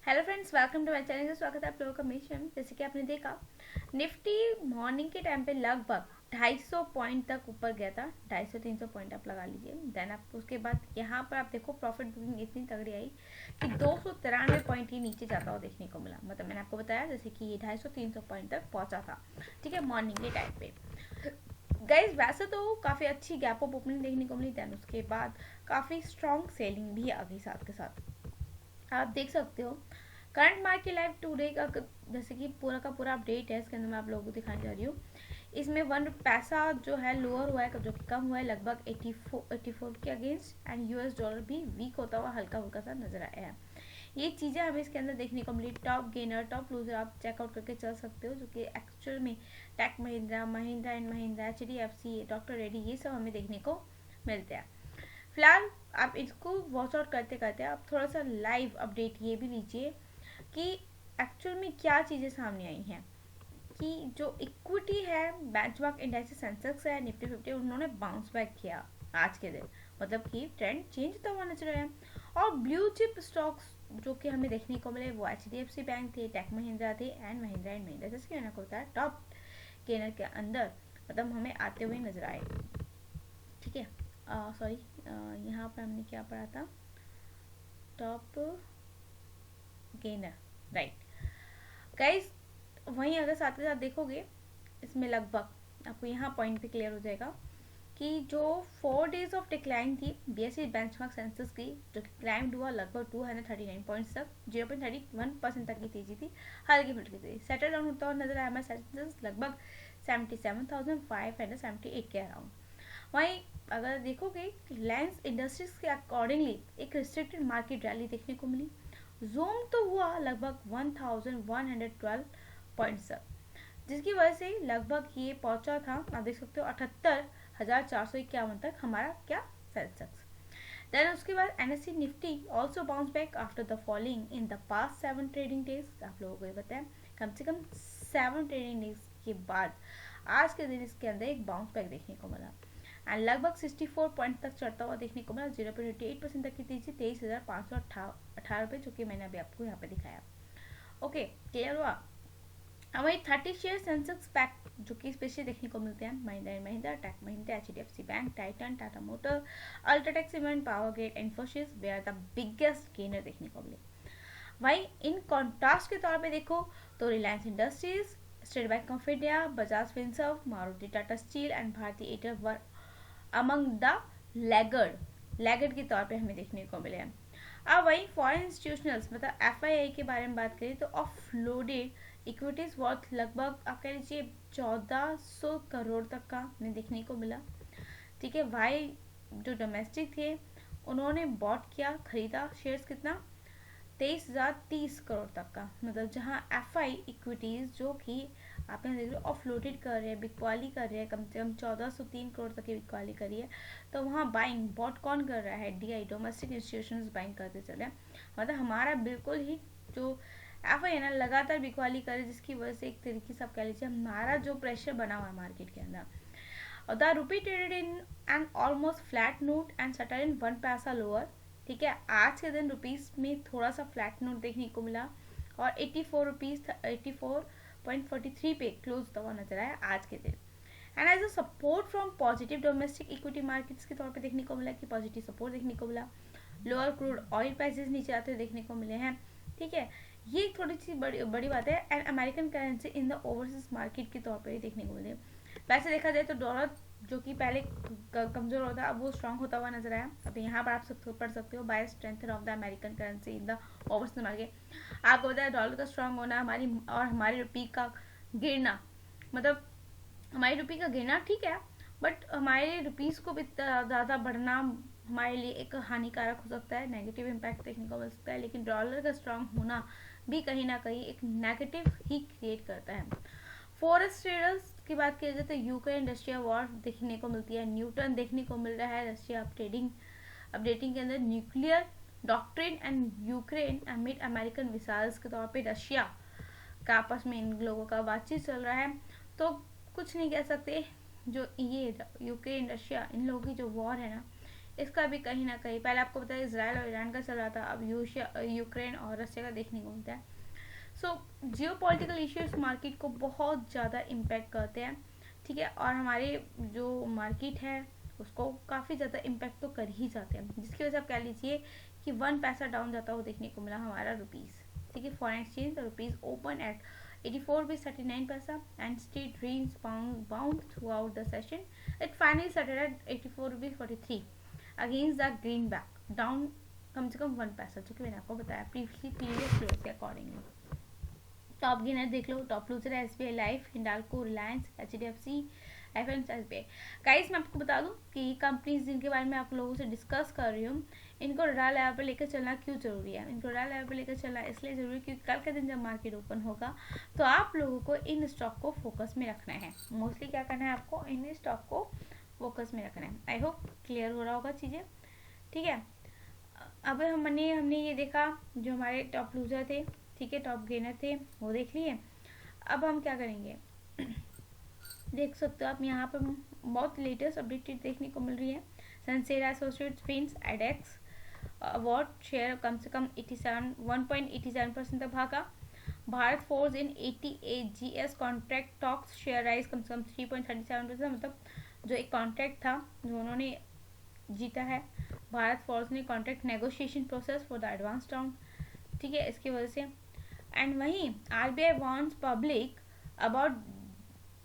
Hello friends, welcome to my channel. स्वागत है आप लोगों का मिशन। जैसे कि आपने देखा, निफ्टी मॉर्निंग के टाइम पे लगभग 250 पॉइंट तक ऊपर गया था। 250-300 पॉइंट आप लगा लीजिए। देन आप उसके बाद यहाँ पर आप देखो प्रॉफिट बुकिंग इतनी तगड़ी आई कि 293 पॉइंट ही नीचे जाता हुआ देखने को मिला। मतलब मैंने आपको बताया जैसे कि ये 250-300 पॉइंट तक पहुंचा था, ठीक है, मॉर्निंग के टाइम पे। गाइज वैसे तो काफ़ी अच्छी गैप अप ओपनिंग देखने को मिली। देन उसके बाद काफ़ी स्ट्रॉन्ग सेलिंग भी आ गई साथ के साथ। आप देख सकते हो करंट मार्केट लाइव टूडे का जैसे कि पूरा का पूरा अपडेट है, इसके अंदर मैं आप लोगों को दिखाने जा रही हूँ। इसमें 1 पैसा जो है लोअर हुआ है, जो कि कम हुआ है लगभग 84 के अगेंस्ट। एंड यूएस डॉलर भी वीक होता हुआ हल्का हल्का सा नजर आया है। ये चीज़ें हमें इसके अंदर देखने को मिली। टॉप गेनर टॉप लूजर आप चेकआउट करके चल सकते हो, जो कि एक्चुअल में Tech Mahindra, Mahindra and Mahindra, HDFC, doctor Reddy, ये सब हमें देखने को मिलते हैं। फिलहाल आप इसको वॉच आउट करते करते आप थोड़ा सा लाइव अपडेट ये भी लीजिए कि एक्चुअल में क्या चीज़ें सामने आई हैं। कि जो इक्विटी है, बेंचमार्क इंडेक्स, सेंसेक्स है, निफ्टी 50, उन्होंने बाउंस बैक किया आज के दिन। मतलब कि ट्रेंड चेंज होता हुआ नजर आया। और ब्लू चिप स्टॉक्स जो कि हमें देखने को मिले वो HDFC बैंक थे, टेक महिंद्रा थे एंड महिंद्रा जैसे कि मैंने आपको बताया टॉप गेनर के अंदर मतलब हमें आते हुए नजर आए। ठीक है, सॉरी, यहाँ पर हमने क्या पढ़ा था, टॉप गेनर, राइट। गाइस वहीं अगर साथ के साथ देखोगे, इसमें लगभग आपको यहाँ पॉइंट भी क्लियर हो जाएगा कि जो 4 डेज ऑफ डिक्लाइन थी BSE बेंचमार्क सेंसस की, जो कि क्लाइम्ड हुआ लगभग 239 पॉइंट्स तक, 0.31% तक की तेजी थी, हल्की फुल्की तेजी सेटल डाउन होता हुआ नजर आया हमारा सेंसस लगभग 77,578 के अराउंड। वहीं अगर देखोगे रिलायंस इंडस्ट्रीज के अकॉर्डिंगली एक रिस्ट्रिक्टेड मार्केट रैली देखने को मिली। जूम तो हुआ लगभग 1112 पॉइंट्स तक, जिसकी वजह से लगभग ये पहुंचा था, आप देख सकते हो, 78,451 तक हमारा क्या सेंसेक्स। देन उसके बाद NSE Nifty also bounce back after the falling in the past 7 trading days. आप लोगों को ये बताया कम से कम 7 ट्रेडिंग डेज के बाद आज के दिन इसके अंदर एक बाउंस बैक देखने को मिला एंड लगभग 64 पॉइंट तक चढ़ता हुआ देखने को मिला। 0.88% तक की तेजी, 23,518 रुपये, जो कि मैंने अभी आपको यहाँ पे दिखाया। ओके, क्लियर हुआ। हमारी 30 शेयर सेंसेक्स पैक जो कि स्पेशली देखने को मिलते हैं Mahindra and Mahindra, Tech Mahindra, HDFC bank, Titan, Tata motor, UltraTech Cement, Power Grid, Infosys वे आर द बिगेस्ट गेनर देखने को मिले। वहीं इन कॉन्ट्रास्ट के तौर पे देखो तो Reliance industries, state bank of India, Bajaj Finserv, Maruti Tata steel and भारतीय एयरटेल वर अमंग द लैगर्ड के तौर पे हमें देखने को मिले हैं। अब वही फॉरेन इंस्टीट्यूशनल्स मतलब FII के बारे में बात करें तो ऑफलोडेड इक्विटीज वर्थ लगभग आप कह लीजिए 1400 करोड़ तक का हमें देखने को मिला। ठीक है, वाई जो डोमेस्टिक थे उन्होंने बॉट किया, खरीदा शेयर्स कितना, 23,030 करोड़ तक का। मतलब जहां FI इक्विटीज जो कि आप यहाँ देख रहे हो ऑफलोडेड कर रहे हैं, बिकवाली कर रहे हैं, कम से कम 1403 करोड़ तक की बिकवाली करी है, तो वहाँ बाइंग बॉट कौन कर रहा है, DI डोमेस्टिक इंस्टीट्यूशंस बाइंग करते चले। मतलब हमारा बिल्कुल ही जो FI है ना लगातार बिकवाली करे, जिसकी वजह से एक तरीके से आप कह लीजिए हमारा जो प्रेशर बना हुआ है मार्केट के अंदर। और the rupee traded in an almost flat note and settled in 1 paisa lower. ठीक है, आज के दिन रुपीस में थोड़ा सा फ्लैट नोट देखने को मिला और 84 रुपीज 84.43 पे क्लोज हुआ नजर आया आज के दिन। And as a support from positive domestic equity markets के तौर पे देखने को मिला कि पॉजिटिव सपोर्ट देखने को मिला। लोअर क्रूड ऑयल प्राइसेस नीचे आते हुए देखने को मिले हैं। ठीक है, ये एक थोड़ी सी बड़ी बात है। And American currency in the overseas market के तौर पर देखने को मिले। वैसे देखा जाए तो डॉलर जो कि पहले कमजोर होता है अब वो स्ट्रांग होता हुआ नजर आया। अब यहाँ पर आप पढ़ सकते हो by strength of the American currency in the overseas market. आपको बताया डॉलर का स्ट्रांग होना हमारी और हमारी रुपी का गिरना, मतलब हमारी रुपी का गिरना ठीक है, बट हमारे रुपीस को भी ज़्यादा बढ़ना हमारे लिए एक हानिकारक हो सकता है, नेगेटिव इम्पैक्ट देखने को मिल सकता है। लेकिन डॉलर का स्ट्रांग होना भी कहीं ना कहीं एक नेगेटिव ही क्रिएट करता है। फॉरेक्स ट्रेडर्स की बात की जाए तो यूक्रेन रशिया वॉर देखने को मिलती है, न्यूटन देखने को मिल रहा है रशिया अपडेटिंग के अंदर, nuclear doctrine and Ukraine amid American missiles के तौर पे रशिया का आपस में इन लोगों का बातचीत चल रहा है। तो कुछ नहीं कह सकते, जो ये यूक्रेन रशिया इन लोगों की जो वॉर है ना, इसका भी कहीं ना कहीं, पहले आपको पता है इसराइल और ईरान का चल रहा था, अब यूक्रेन और रशिया का देखने को मिलता है। सो जियो पॉलिटिकल इश्यूज मार्केट को बहुत ज़्यादा इम्पेक्ट करते हैं, ठीक है, और हमारे जो मार्केट है उसको काफ़ी ज़्यादा इम्पेक्ट तो कर ही जाते हैं, जिसकी वजह से आप कह लीजिए कि 1 पैसा डाउन जाता हुआ देखने को मिला हमारा रुपीज़, ठीक है। Foreign exchange the rupees open at 84 rupees 39 and stayed range bound throughout the session. It finally settled at 84 rupees 43 against the greenback, down कम से कम 1 पैसा, जो कि मैंने आपको बताया प्रीवियसली प्रीवियस क्लोज के अकॉर्डिंगली। टॉप गेनर देख लो, टॉप लूजर है SBI life, Hindalco, Reliance, HDFC, FM, SBI. Guys मैं आपको बता दूं कि कंपनीज जिनके बारे में आप लोगों से डिस्कस कर रही हूँ, इनको रडार लेवल पर लेकर चलना क्यों जरूरी है? इनको रडार लेवल पर लेकर चलना इसलिए जरूरी है क्योंकि कल के दिन जब मार्केट ओपन होगा तो आप लोगों को इन स्टॉक को फोकस में रखना है। मोस्टली क्या करना है आपको, इन स्टॉक को फोकस में रखना है। आई होप क्लियर हो रहा होगा चीज़ें, ठीक है। अब हमने ये देखा जो हमारे टॉप लूजर थे, ठीक है, टॉप गेनर थे, वो देख लिए। अब हम क्या करेंगे देख सकते हो आप यहाँ पर बहुत लेटेस्ट अपडेटेड देखने को मिल रही है। सनसेरा एसोसिएट्स, फिन्स, एडेक्स अवार्ड शेयर कम से कम 1.87% तक भागा। Bharat forge in 88GS contract talks share rise कम से कम 3.37%, मतलब जो एक कॉन्ट्रैक्ट था जो उन्होंने जीता है भारत फोर्स ने, contract negotiation process for the advance round, ठीक है, इसकी वजह से। एंड वहीं RBI warns public about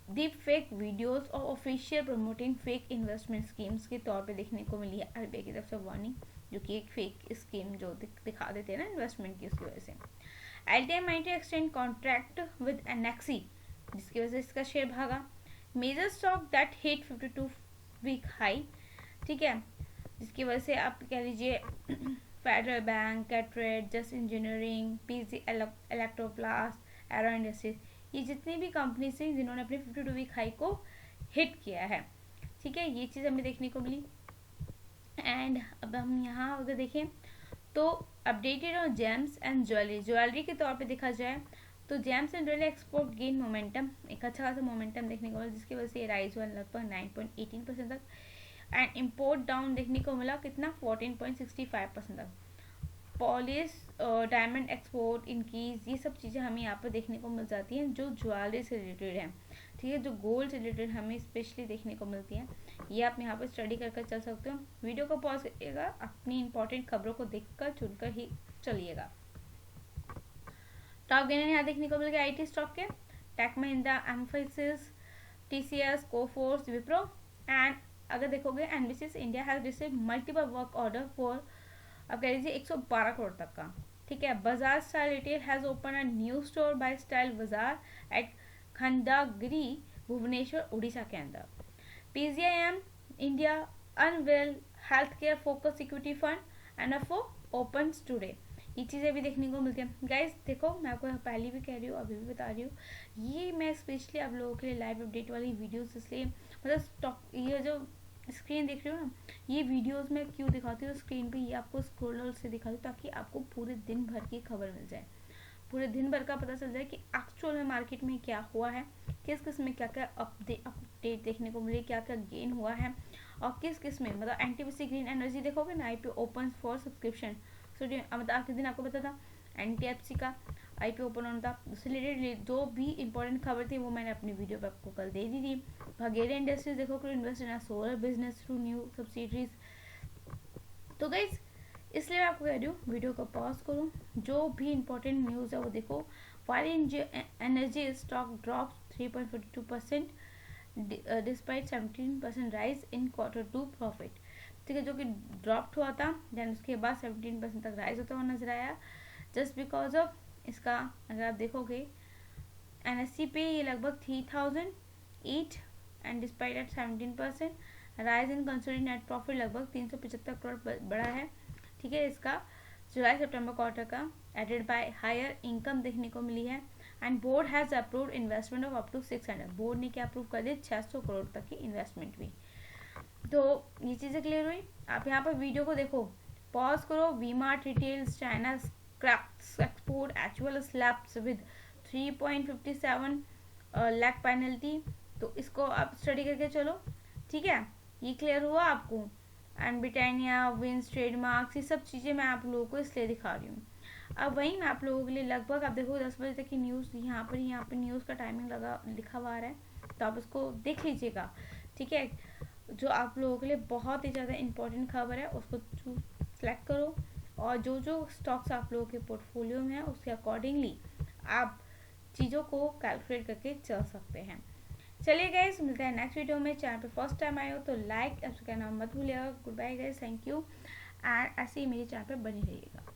deep fake videos और official promoting fake investment schemes के तौर पे देखने को मिली है आरबीआई की तरफ से वार्निंग, जो कि एक फेक स्कीम जो दिखा देते हैं ना इन्वेस्टमेंट की, उसकी वजह से। LTI might extend contract with एनेक्सी, जिसकी वजह से इसका शेयर भागा। Major stock that hit 52-week high, ठीक है, जिसकी वजह से आप कह लीजिए फेडरल बैंक, कैटरेड, just engineering, PG electroplast, aero industries, ये जितनी भी कंपनी थी जिन्होंने अपने 52-week हाई को हिट किया है, ठीक है, ये चीज़ हमें देखने को मिली। एंड अब हम यहाँ अगर देखें तो updated on James and jewellery के तौर पे देखा जाए तो James and jewellery export gain momentum, एक अच्छा खासा मोमेंटम देखने को मिला, जिसकी वजह से राइज हुआ लगभग 9.18% तक। एंड इम्पोर्ट डाउन देखने को मिला कितना, 14.65% तक। पॉलिश डायमंड एक्सपोर्ट इनक्रीज, ये सब चीज़ें हमें यहाँ पर देखने को मिल जाती हैं जो ज्वेलरी से रिलेटेड हैं, ठीक है, जो गोल्ड से रिलेटेड हमें स्पेशली देखने को मिलती हैं। ये आप यहाँ पर स्टडी कर चल सकते हो। वीडियो को पॉज करिएगा, अपनी इंपॉर्टेंट खबरों को देखकर चुनकर ही चलिएगा। टॉप गेनर यहाँ देखने को मिल गया आईटी स्टॉक के, tech Mahindra, Mphasis, TCS, Coforge, Wipro. And अगर देखोगे NBCS India has received multiple work order for, अब कह लीजिए 112 करोड़ तक का, ठीक है। Bajaj style retail has open a new store by style Bazaar at Khandagiri, Bhubaneswar, Orissa के अंदर। PGIM India unveil health care focus equity fund and FO opens today, ये चीज़ें भी देखने को मिलती हैं। गाइस देखो मैं आपको पहले भी कह रही हूँ, अभी भी बता रही हूँ, ये मैं स्पेशली आप लोगों के लिए लाइव अपडेट वाली वीडियोस इसलिए, मतलब स्टॉक, ये जो स्क्रीन देख रहे हो ना, ये वीडियोस में क्यों दिखाती हूँ स्क्रीन पे, ये आपको स्क्रॉलर से दिखाती हूँ ताकि आपको पूरे दिन भर की खबर मिल जाए, पूरे दिन भर का पता चल जाए कि एक्चुअल में मार्केट में क्या हुआ है, किस किस में क्या क्या अपडेट देखने को मिली, क्या क्या गेन हुआ है, और किस किस में, मतलब एनटीपीसी ग्रीन एनर्जी देखोगे ना, आईपीओ ओपन फॉर सब्सक्रिप्शन, मतलब आखिरी दिन आपको पता था एनटीएफसी का आईपीओ ओपन होना था, उससे रिलेटेड जो भी इंपॉर्टेंट खबर थी वो मैंने अपनी वीडियो पे आपको कल दे दी थी। भागेरिया इंडस्ट्रीज देखो कि invest in solar business through new subsidiaries. तो गाइज इसलिए मैं आपको कह रही हूँ वीडियो को पॉज करो, जो भी इंपॉर्टेंट न्यूज़ है वो देखो। While energy stock drop 3.42% despite 17% rise इन Q2 प्रॉफिट, ठीक है, जो कि ड्रॉप हुआ था, देन उसके बाद 17% तक राइज होता हुआ नजर आया, जस्ट बिकॉज ऑफ इसका अगर आप देखोगे एनएससी पे ये लगभग 3008 and despite at 17% rise in consolidated net profit लगभग 375 करोड़ बढ़ा है, ठीक है, इसका जुलाई सितंबर क्वार्टर का, एडेड बाय हायर इनकम देखने को मिली है। And board has approved investment of up to 600, board ने क्या अप्रूव कर दिया, 600 करोड़ तक की इन्वेस्टमेंट भी। तो ये चीज़ें क्लियर हुई। आप यहाँ पर वीडियो को देखो, पॉज करो। V Mart retails China scraps export actual slaps with 3.57 lakh penalty, तो इसको आप स्टडी करके चलो, ठीक है, ये क्लियर हुआ आपको। एंड ब्रिटानिया, विंस, ट्रेडमार्क्स, ये सब चीज़ें मैं आप लोगों को इसलिए दिखा रही हूँ। अब वहीं मैं आप लोगों के लिए लगभग आप देखो 10 बजे तक की न्यूज़ यहाँ पर न्यूज़ का टाइमिंग लगा लिखा हुआ आ रहा है, तो आप उसको देख लीजिएगा। ठीक है, जो आप लोगों के लिए बहुत ही ज़्यादा इंपॉर्टेंट खबर है उसको सेलेक्ट करो, और जो जो स्टॉक्स आप लोगों के पोर्टफोलियो में है उसके अकॉर्डिंगली आप चीज़ों को कैलकुलेट करके चल सकते हैं। चलिए गाइस, मिलते हैं नेक्स्ट वीडियो में। चैनल पे फर्स्ट टाइम आए हो तो लाइक करना मत भूलिएगा। Goodbye guys, thank you, and ऐसे ही मेरे चैनल पे बने रहिएगा।